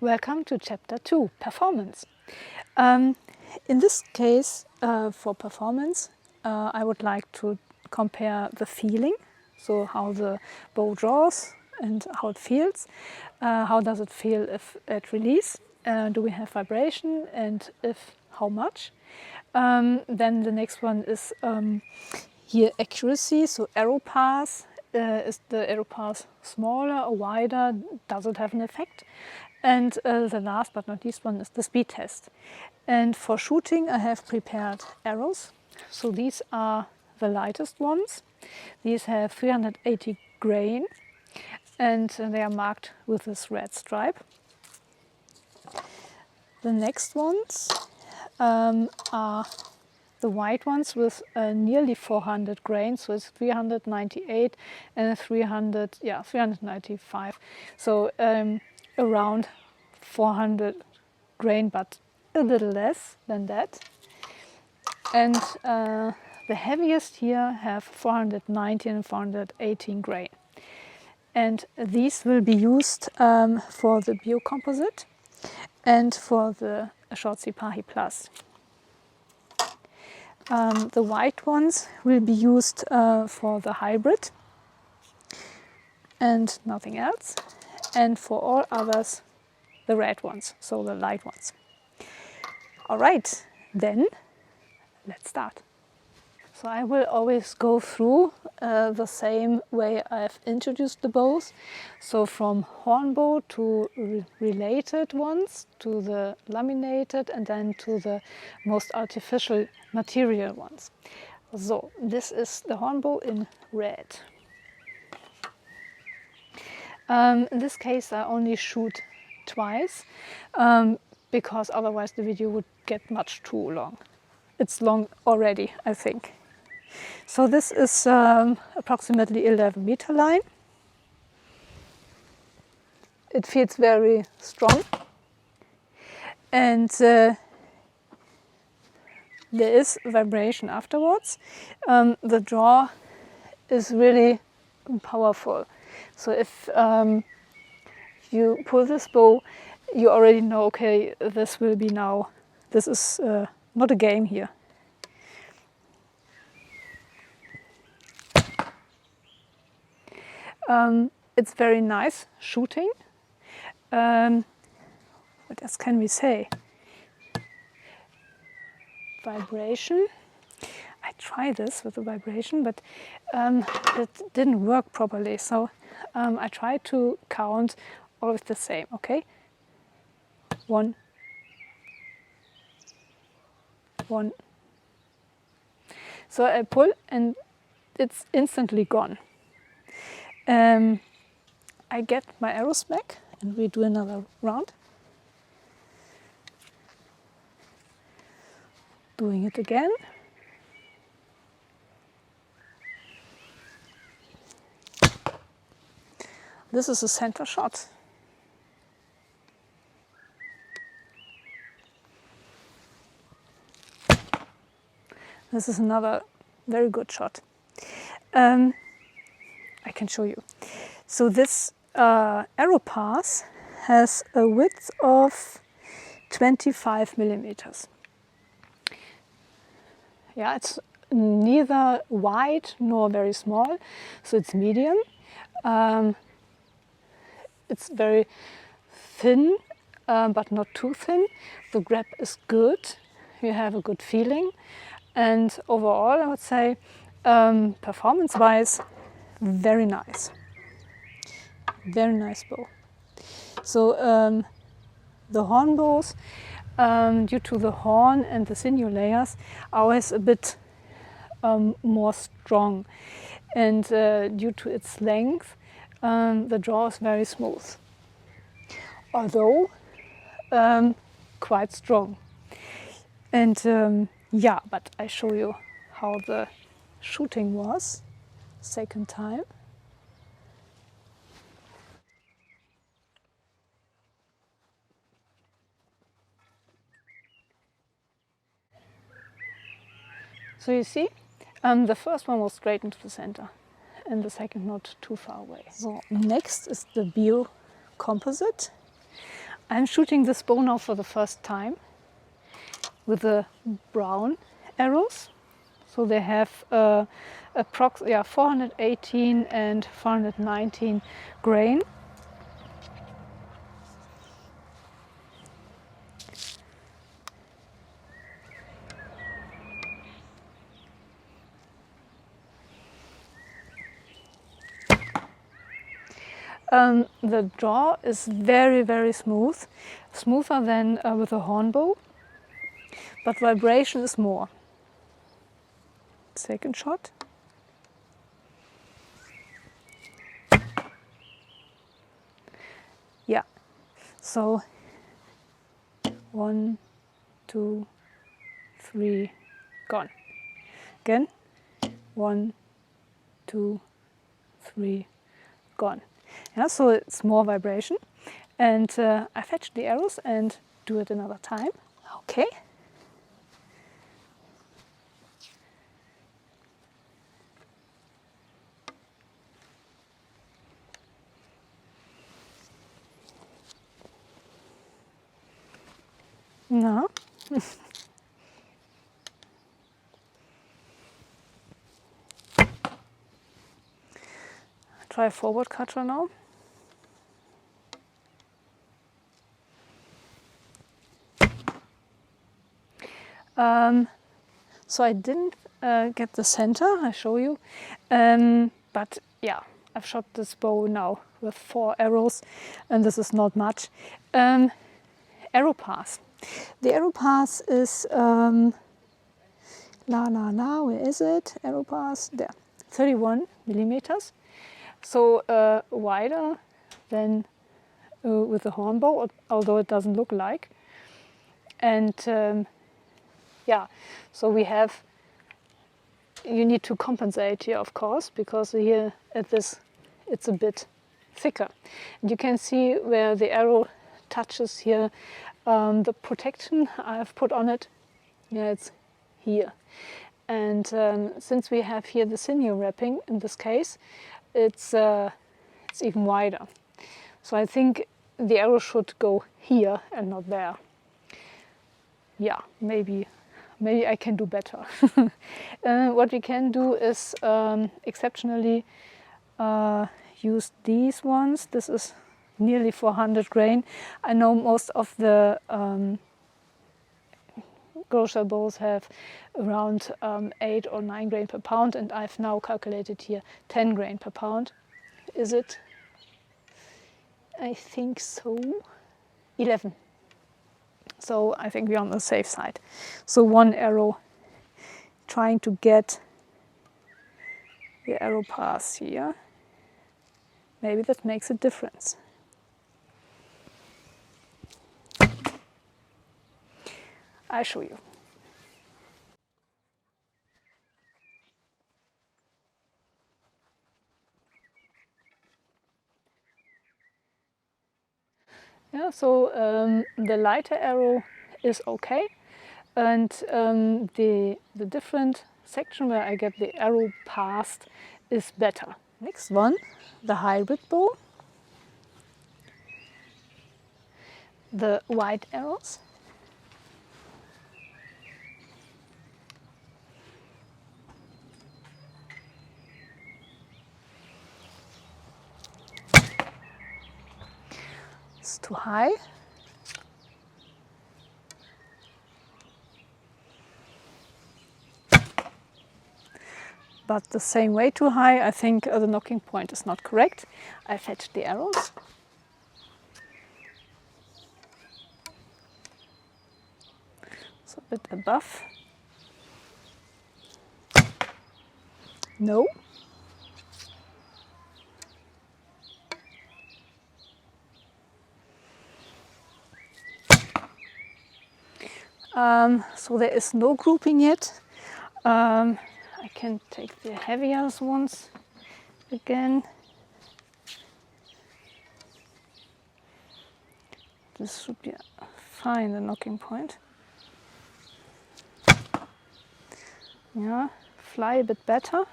Welcome to Chapter 2, Performance. In this case, for performance, I would like to compare the feeling, so how the bow draws and how it feels. How does it feel if at release? Do we have vibration, and if, how much? Then the next one is here accuracy, so arrow path. Is the arrow path smaller or wider? Does it have an effect? And the last but not least one is the speed test. And for shooting I have prepared arrows. So these are the lightest ones. These have 380 grain and they are marked with this red stripe. The next ones are the white ones with nearly 400 grain, so it's 398 and 395. So around 400 grain, but a little less than that. And the heaviest here have 419 and 418 grain. And these will be used for the Biocomposite and for the short Sipahi Plus. The white ones will be used for the hybrid and nothing else. And for all others, the red ones, so the light ones. All right, then let's start. So I will always go through the same way I've introduced the bows. So from hornbow to related ones, to the laminated, and then to the most artificial material ones. So this is the hornbow in red. In this case I only shoot twice because otherwise the video would get much too long. It's long already, I think. So this is approximately 11 meter line. It feels very strong and there is vibration afterwards. The draw is really powerful. So if you pull this bow, you already know, okay, this will be now, this is not a game here. It's very nice shooting. What else can we say? Vibration. I tried this with the vibration, but it didn't work properly. So I tried to count always the same, okay? 1, 1. So I pull and it's instantly gone. I get my arrows back and we do another round. Doing it again. This is a center shot. This is another very good shot. I can show you. So this arrow path has a width of 25 millimeters. Yeah, it's neither wide nor very small, so it's medium. It's very thin, but not too thin. The grip is good. You have a good feeling. And overall, I would say, performance-wise, very nice. Very nice bow. So the horn bows, due to the horn and the sinew layers, are always a bit more strong. And due to its length, the draw is very smooth. Although quite strong. And yeah, but I show you how the shooting was second time. So you see, the first one was straight into the center and the second not too far away. So next is the Biocomposite. I'm shooting this bow now for the first time with the brown arrows. So they have approx 418 and 419 grain. The draw is very, very smooth, smoother than with a hornbow, but vibration is more. Second shot. Yeah, so 1, 2, 3, gone. Again, 1, 2, 3, gone. Yeah, so it's more vibration. And I fetch the arrows and do it another time. Okay. No. Try a forward cutter now. So I didn't get the center, I show you. But yeah, I've shot this bow now with 4 arrows, and this is not much. Arrow pass. The arrow pass is, where is it? Arrow pass, there, 31 millimeters. So wider than with the hornbow, although it doesn't look like. And yeah, so we have, you need to compensate here, of course, because here at this, it's a bit thicker. And you can see where the arrow touches here, the protection I've put on it, yeah, it's here. And since we have here the sinew wrapping, in this case, it's even wider. So I think the arrow should go here and not there. Yeah, maybe I can do better. What we can do is exceptionally use these ones. This is nearly 400 grain. I know most of the Grózer bows have around 8 or 9 grain per pound, and I've now calculated here 10 grain per pound. Is it? I think so. 11. So I think we're on the safe side. So one arrow, trying to get the arrow pass here. Maybe that makes a difference. I'll show you. Yeah, so the lighter arrow is okay, and the different section where I get the arrow passed is better. Next one, the hybrid bow. The white arrows. It's too high. But the same way too high, I think the knocking point is not correct. I fetched the arrows. So a bit above. No. So there is no grouping yet. I can take the heavier ones again. This should be fine, the knocking point. Yeah, fly a bit better.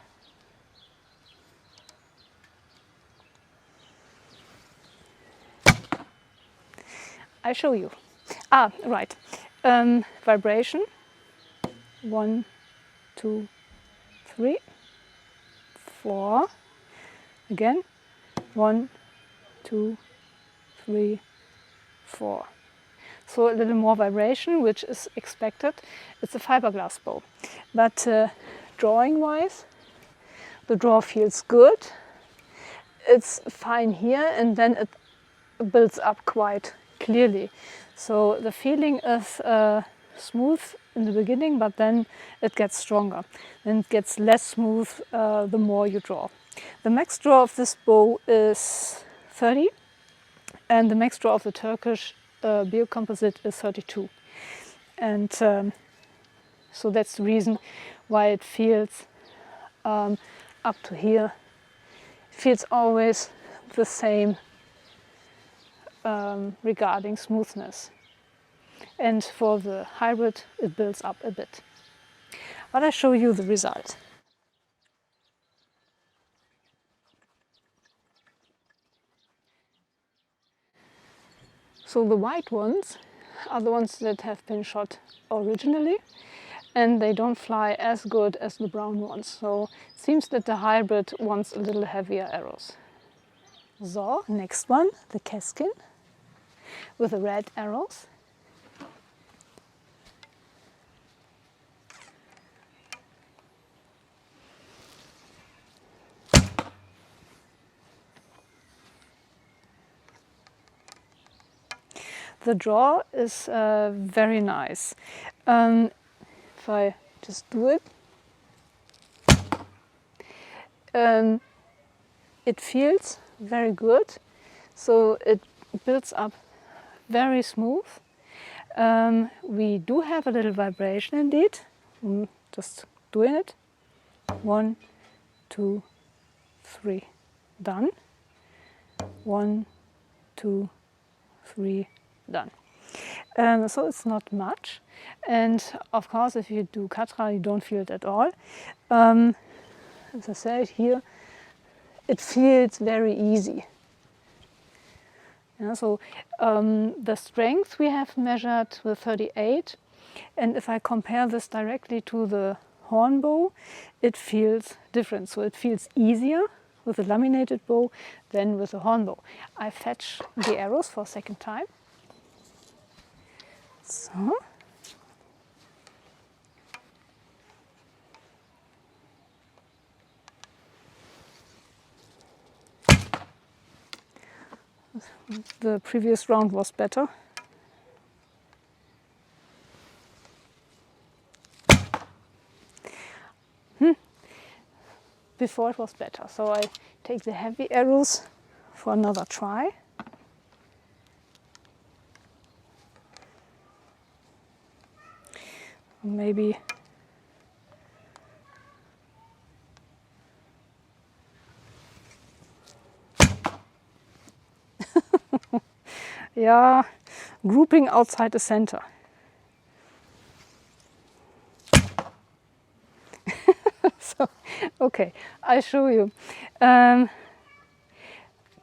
I show you. Right. Vibration. 1, 2, 3, 4. Again. 1, 2, 3, 4. So a little more vibration, which is expected. It's a fiberglass bow. But drawing-wise, the draw feels good. It's fine here, and then it builds up quite clearly. So the feeling is smooth in the beginning, but then it gets stronger. And it gets less smooth the more you draw. The max draw of this bow is 30, and the max draw of the Turkish Biocomposite is 32. And so that's the reason why it feels up to here. It feels always the same regarding smoothness. And for the hybrid, it builds up a bit. But I show you the result. So the white ones are the ones that have been shot originally, and they don't fly as good as the brown ones. So it seems that the hybrid wants a little heavier arrows. So next one, the Keskin with the red arrows. The draw is very nice. If I just do it, it feels very good. So it builds up very smooth. We do have a little vibration indeed. Just doing it. 1, 2, 3, done. 1, 2, 3, done. So it's not much, and of course if you do katra you don't feel it at all. As I said here, it feels very easy. Yeah, so the strength we have measured with 38, and if I compare this directly to the Hornbow, it feels different. So it feels easier with a laminated bow than with a Hornbow. I fetch the arrows for a second time. So. The previous round was better. Before it was better, so I take the heavy arrows for another try. Maybe yeah, grouping outside the center. So, okay, I show you.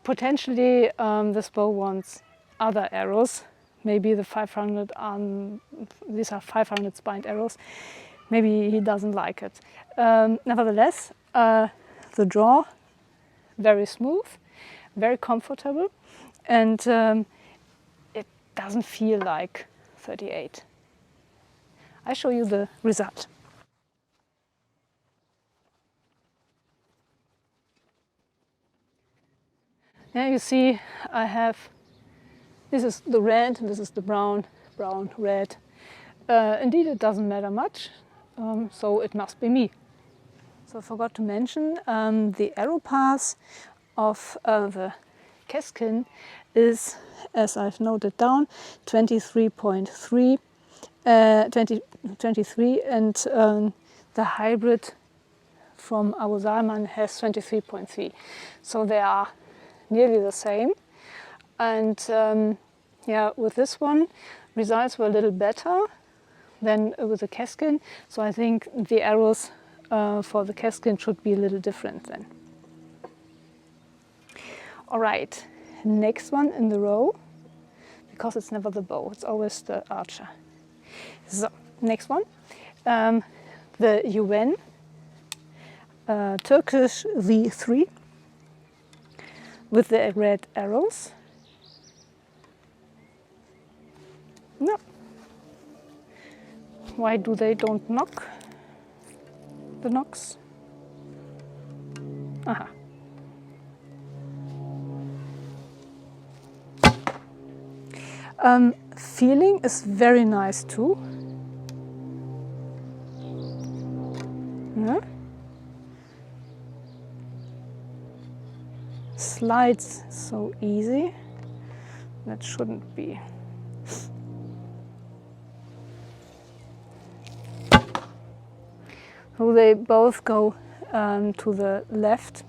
Potentially this bow wants other arrows. Maybe the 500, these are 500 spined arrows. Maybe he doesn't like it. Nevertheless, the draw, very smooth, very comfortable, and it doesn't feel like 38. I show you the result. Now you see I have, this is the red, this is the brown, brown, red. Indeed it doesn't matter much, so it must be me. So I forgot to mention the arrow path of the Keskin is, as I've noted down, 23.3, 23, and the hybrid from our Salman has 23.3. So they are nearly the same. And yeah, with this one, results were a little better than with the Keskin. So I think the arrows for the Keskin should be a little different then. All right, next one in the row, because it's never the bow, it's always the archer. So, next one, the Yuwen Turkish V3 with the red arrows. No. Why do they don't knock? The knocks? Aha. Feeling is very nice too. Yeah. Slides so easy. That shouldn't be. So they both go to the left.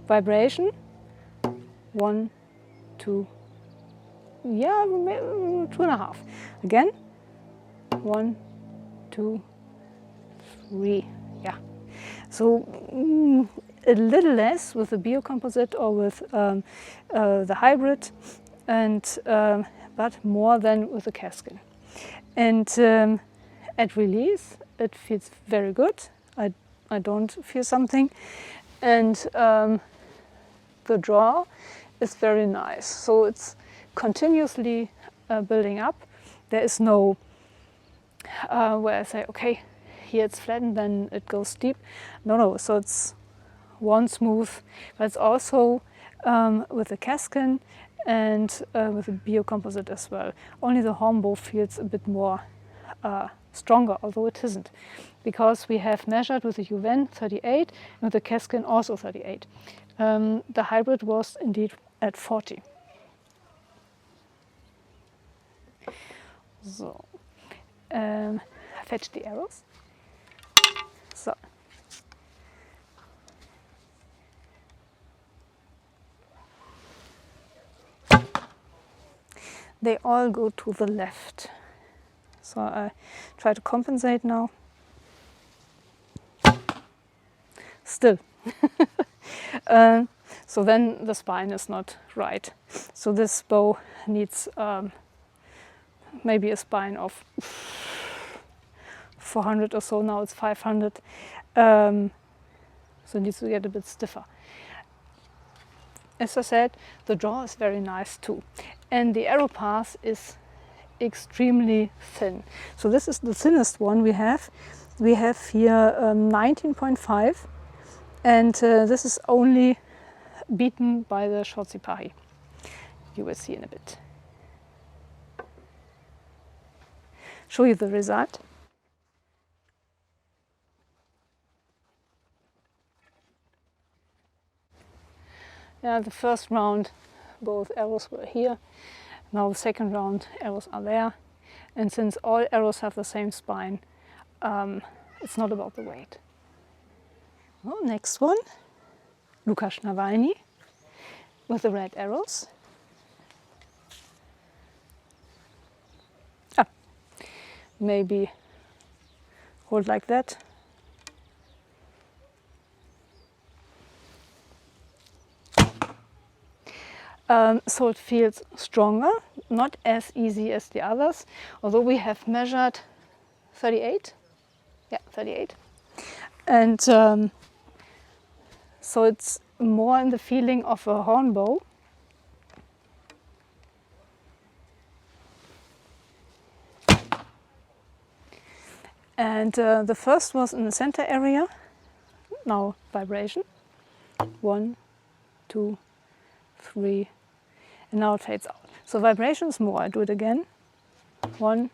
Vibration, 1, 2, yeah, 2.5. Again, 1, 2, 3, yeah. So a little less with the biocomposite or with the hybrid, and but more than with the Keskin. And at release, it feels very good. I don't feel something, and the draw is very nice. So it's continuously building up. There is no where I say, okay, here it's flattened, then it goes deep. No. So it's one smooth, but it's also with the Keskin and with the biocomposite as well. Only the Hornbow feels a bit more stronger, although it isn't, because we have measured with the Yuwen 38 and with the Keskin also 38. The hybrid was indeed at 40. So, fetch the arrows. So. They all go to the left. So I try to compensate now. Still. So then the spine is not right. So this bow needs maybe a spine of 400 or so. Now it's 500. So it needs to get a bit stiffer. As I said, the draw is very nice too. And the arrow path is extremely thin. So this is the thinnest one we have. We have here 19.5, and this is only beaten by the short Sipahi. You will see in a bit. Show you the result. Yeah, the first round both arrows were here. Now the second round arrows are there. And since all arrows have the same spine, it's not about the weight. Well, next one, Lukasz Nawalny with the red arrows. Maybe hold like that. So it feels stronger, not as easy as the others, although we have measured 38. Yeah, 38. And so it's more in the feeling of a Hornbow. And the first was in the center area. Now vibration. 1, 2, 3. And now it fades out. So vibration is more. I do it again. 1,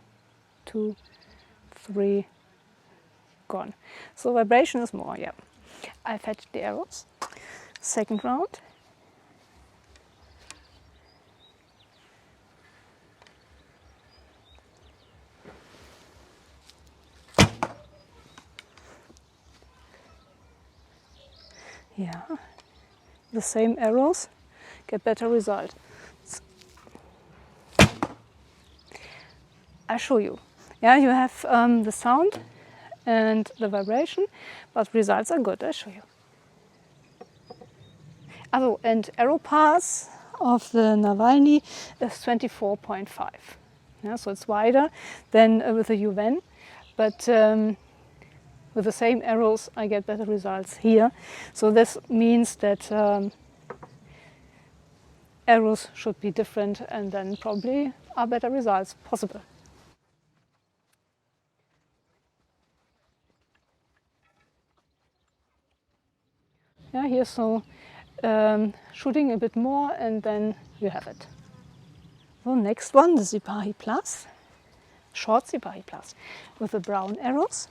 2, 3, gone. So vibration is more, yeah. I fetched the arrows. Second round. Yeah, the same arrows get better result. I show you. Yeah, you have the sound and the vibration, but results are good. I show you. Oh, and arrow paths of the Nawalny is 24.5. Yeah, so it's wider than with the Yuwen, but with the same arrows I get better results here. So this means that arrows should be different, and then probably are better results possible. Yeah, here's so shooting a bit more, and then you have it. So next one, the Sipahi Plus, short Sipahi Plus with the brown arrows.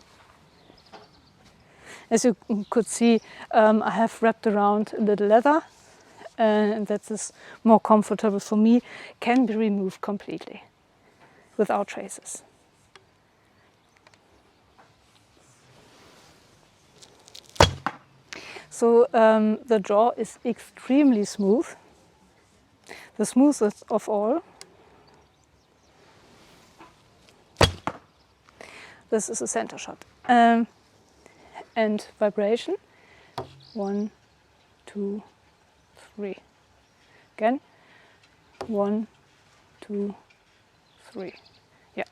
As you could see, I have wrapped around a little leather, and that is more comfortable for me. Can be removed completely without traces. So the draw is extremely smooth, the smoothest of all. This is a center shot. And vibration, 1, 2, 3. Again, 1, 2, 3. Yeah.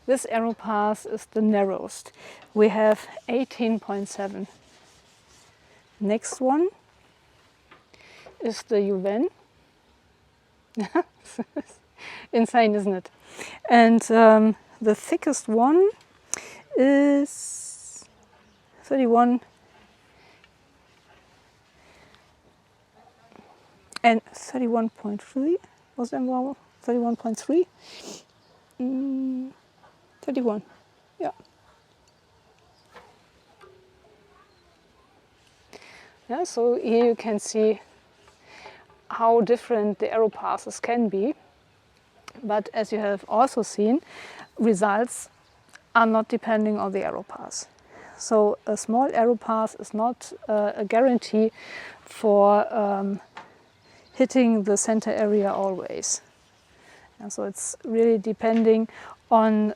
This arrow pass is the narrowest. We have 18.7. Next one is the Yuwen. Insane, isn't it? And the thickest one is 31 and 31.3. Was that 31.3? 31, yeah. Yeah, so here you can see how different the arrow passes can be. But as you have also seen, results are not depending on the arrow pass. So a small arrow pass is not a guarantee for hitting the center area always. And so it's really depending on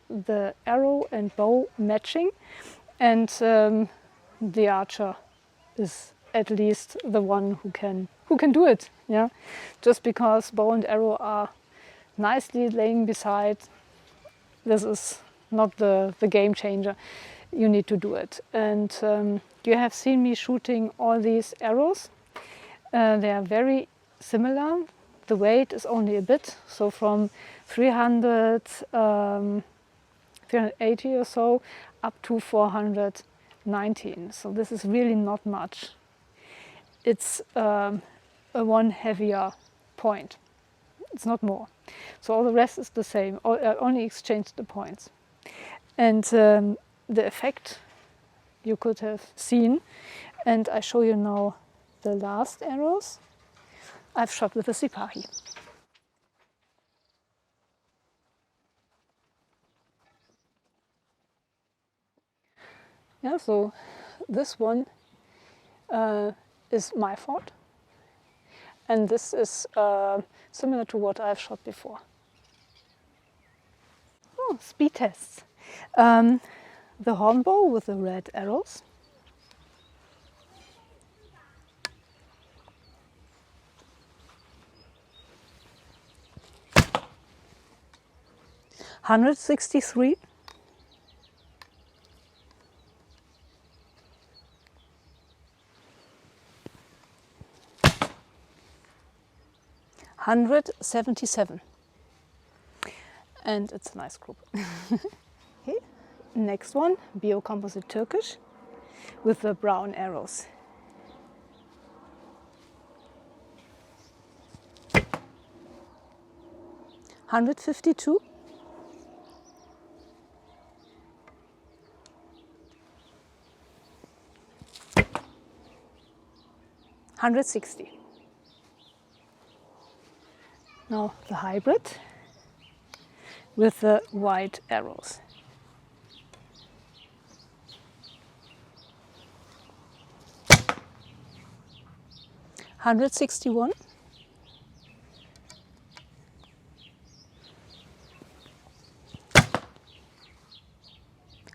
the arrow and bow matching, and the archer is at least the one who can do it. Yeah, just because bow and arrow are nicely laying beside, this is not the game changer. You need to do it. And you have seen me shooting all these arrows. They are very similar. The weight is only a bit, so from 380 or so up to 419. So this is really not much. It's a one heavier point. It's not more. So all the rest is the same. Only exchange the points. And the effect you could have seen. And I show you now the last arrows I've shot with a Sipahi. Yeah, so this one is my fault, and this is similar to what I've shot before. Oh, speed tests. The Hornbow with the red arrows. $163. $177. And it's a nice group. Okay. Next one, Biocomposite Turkish with the brown arrows. $152. $160. Now the hybrid with the white arrows. $161.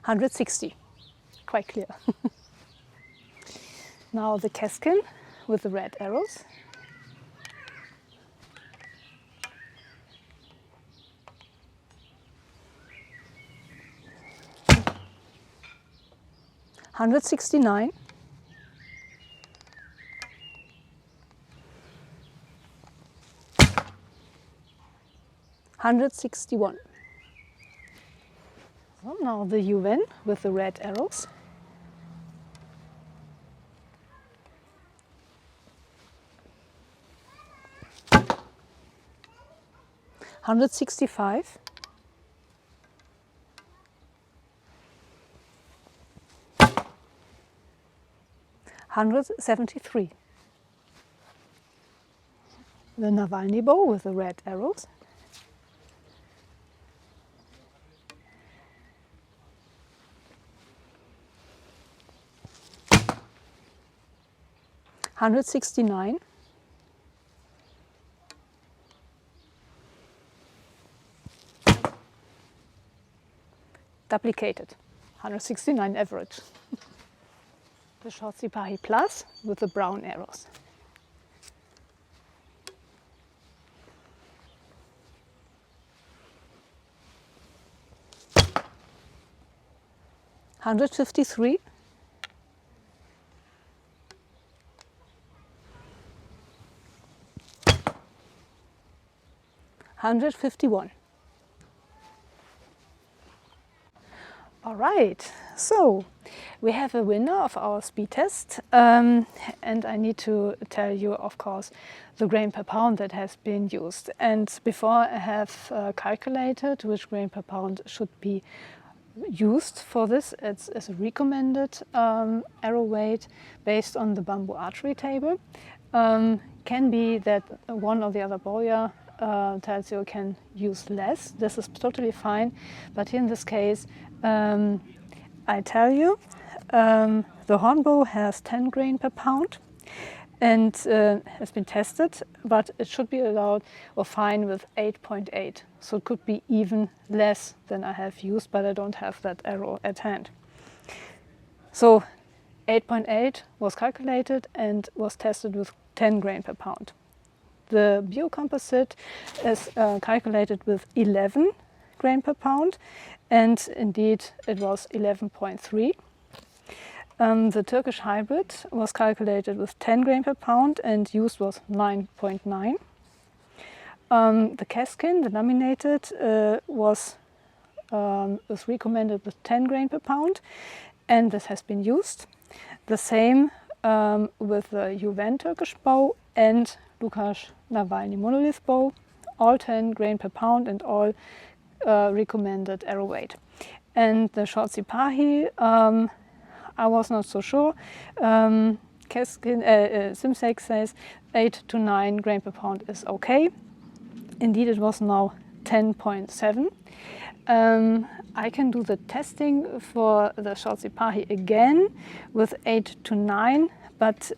$160. Quite clear. now the Keskin with the red arrows. $169. $161. So now the Yuwen with the red arrows. $165. $173. The Nawalny bow with the red arrows. $169. Duplicated. 169 average. The short Sipahi Plus with the brown arrows. $153. $151. All right, so we have a winner of our speed test, and I need to tell you, of course, the grain per pound that has been used. And before I have calculated which grain per pound should be used for this, it's a recommended arrow weight based on the bamboo archery table. Can be that one or the other bowyer tells you can use less. This is totally fine, but in this case, I tell you, the Hornbow has 10 grain per pound and has been tested, but it should be allowed or fine with 8.8. So it could be even less than I have used, but I don't have that arrow at hand. So 8.8 was calculated and was tested with 10 grain per pound. The Biocomposite is calculated with 11 grain per pound, and indeed it was 11.3. The Turkish hybrid was calculated with 10 grain per pound and used was 9.9. The Keskin, the laminated, was recommended with 10 grain per pound, and this has been used. The same with the Yuwen Turkish bow and Lukasz Navani Monolith bow, all 10 grain per pound and all recommended arrow weight. And the short Sipahi, I was not so sure. Keskin, Simsek says 8 to 9 grain per pound is okay. Indeed, it was now 10.7. I can do the testing for the short Sipahi again with 8 to 9, but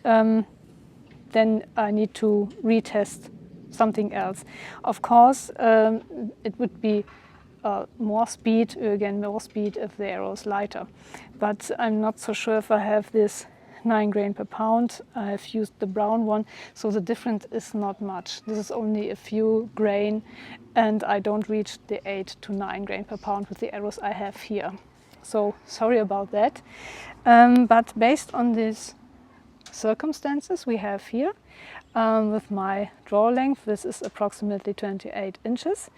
then I need to retest something else. Of course, it would be more speed if the arrow is lighter. But I'm not so sure if I have this 9 grain per pound. I have used the brown one, so the difference is not much. This is only a few grain, and I don't reach the 8 to 9 grain per pound with the arrows I have here. So sorry about that. But based on these circumstances we have here, with my draw length, this is approximately 28 inches,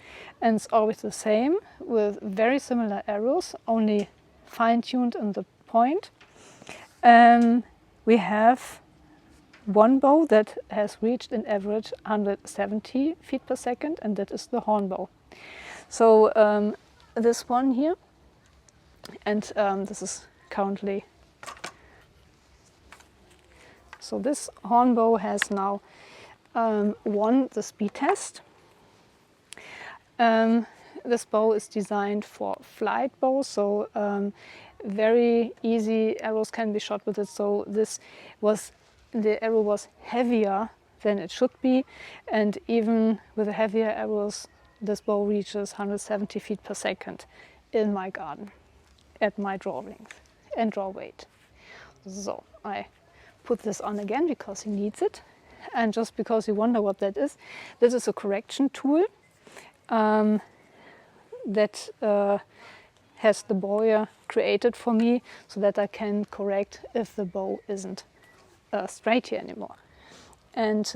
and it's always the same with very similar arrows, only fine-tuned in the point. We have one bow that has reached an average 170 feet per second, and that is the Hornbow. So this one here, and this is currently. So this Hornbow has now won the speed test. This bow is designed for flight bow, so very easy arrows can be shot with it. So the arrow was heavier than it should be, and even with the heavier arrows, this bow reaches 170 feet per second in my garden at my draw length and draw weight. So I put this on again because he needs it. And just because you wonder what that is, this is a correction tool that has the bowyer created for me so that I can correct if the bow isn't straight here anymore. And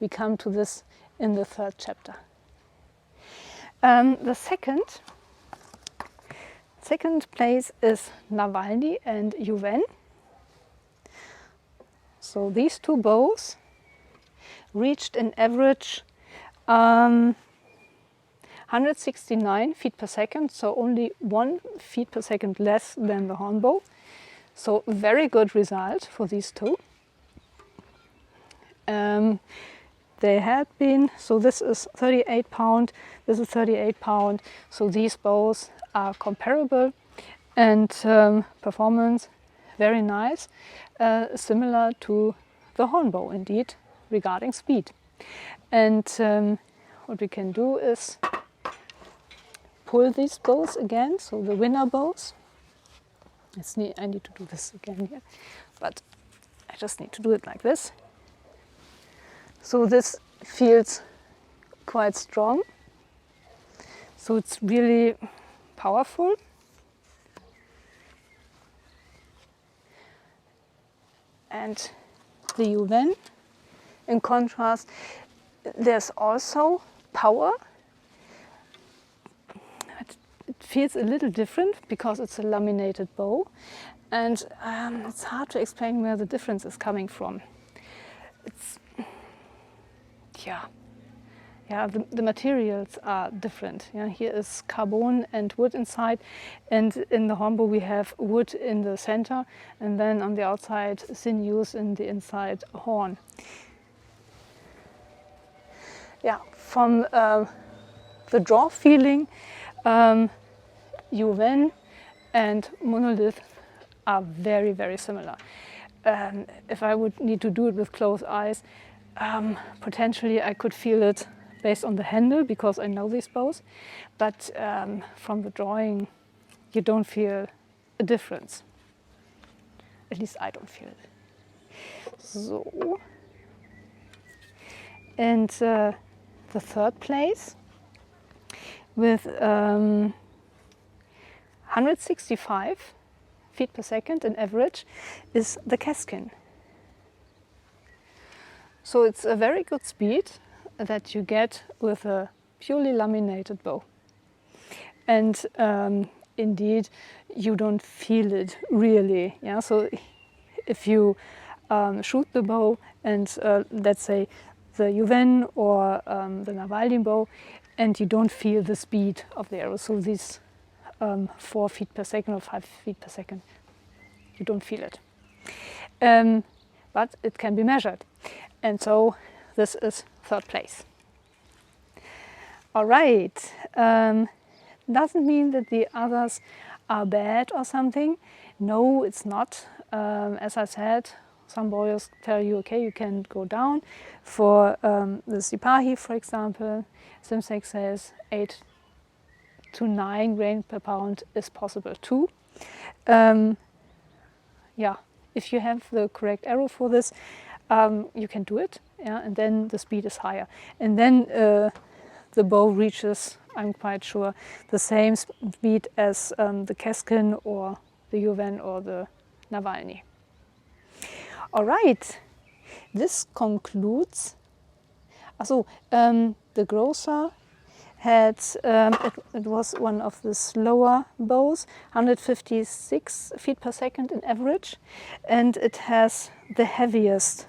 we come to this in the third chapter. The second place is Nawalny and Yuwen. So these two bows reached an average 169 feet per second, so only 1 feet per second less than the Hornbow. So very good result for these two. They had been, so this is 38 pound, this is 38 pound, so these bows are comparable, and performance very nice, similar to the Hornbow indeed regarding speed. And what we can do is pull these bows again, so the winner bows. I need to do this again here, but I just need to do it like this. So this feels quite strong, so it's really powerful. And the Yuwen, in contrast, there's also power. It feels a little different because it's a laminated bow, and it's hard to explain where the difference is coming from. It's the materials are different. Yeah, here is carbon and wood inside, and in the Hornbow we have wood in the center, and then on the outside sinews, in the inside horn. Yeah, from the draw feeling, Yuwen and Monolith are very, very similar. If I would need to do it with closed eyes, potentially I could feel it based on the handle because I know these bows, but from the drawing you don't feel a difference. At least I don't feel it. So, and the third place with 165 feet per second in average is the Keskin. So it's a very good speed that you get with a purely laminated bow. And indeed, you don't feel it really. Yeah? So if you shoot the bow and let's say the Yuwen or the Nawalny bow, and you don't feel the speed of the arrow, so these 4 feet per second or 5 feet per second, you don't feel it. But it can be measured. And so this is third place. All right, doesn't mean that the others are bad or something. No, it's not. As I said, some bowyers tell you, okay, you can go down. For the Sipahi, for example, Simsek says 8 to 9 grain per pound is possible too. Yeah, if you have the correct arrow for this, you can do it, yeah, and then the speed is higher. And then the bow reaches, I'm quite sure, the same speed as the Keskin or the Yuwen or the Nawalny. All right, this concludes. Also, the Grózer had, it was one of the slower bows, 156 feet per second in average, and it has the heaviest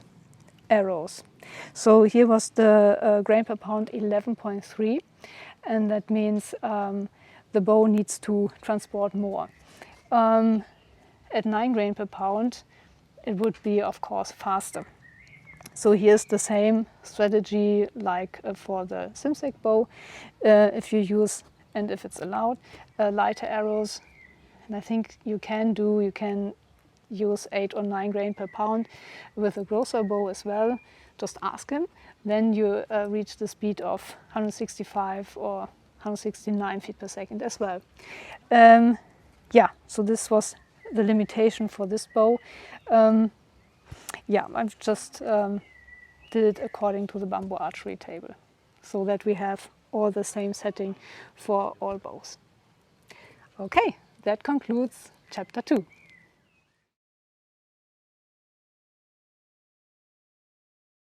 arrows. So here was the grain per pound 11.3, and that means the bow needs to transport more. At 9 grain per pound, it would be, of course, faster. So here's the same strategy like for the Simsek bow. If you use, and if it's allowed, lighter arrows, and I think you can use 8 or 9 grain per pound with a Grózer bow as well. Just ask him. Then you reach the speed of 165 or 169 feet per second as well. Yeah, so this was the limitation for this bow. yeah, I've just did it according to the bamboo archery table, so that we have all the same setting for all bows. Okay, that concludes chapter 2.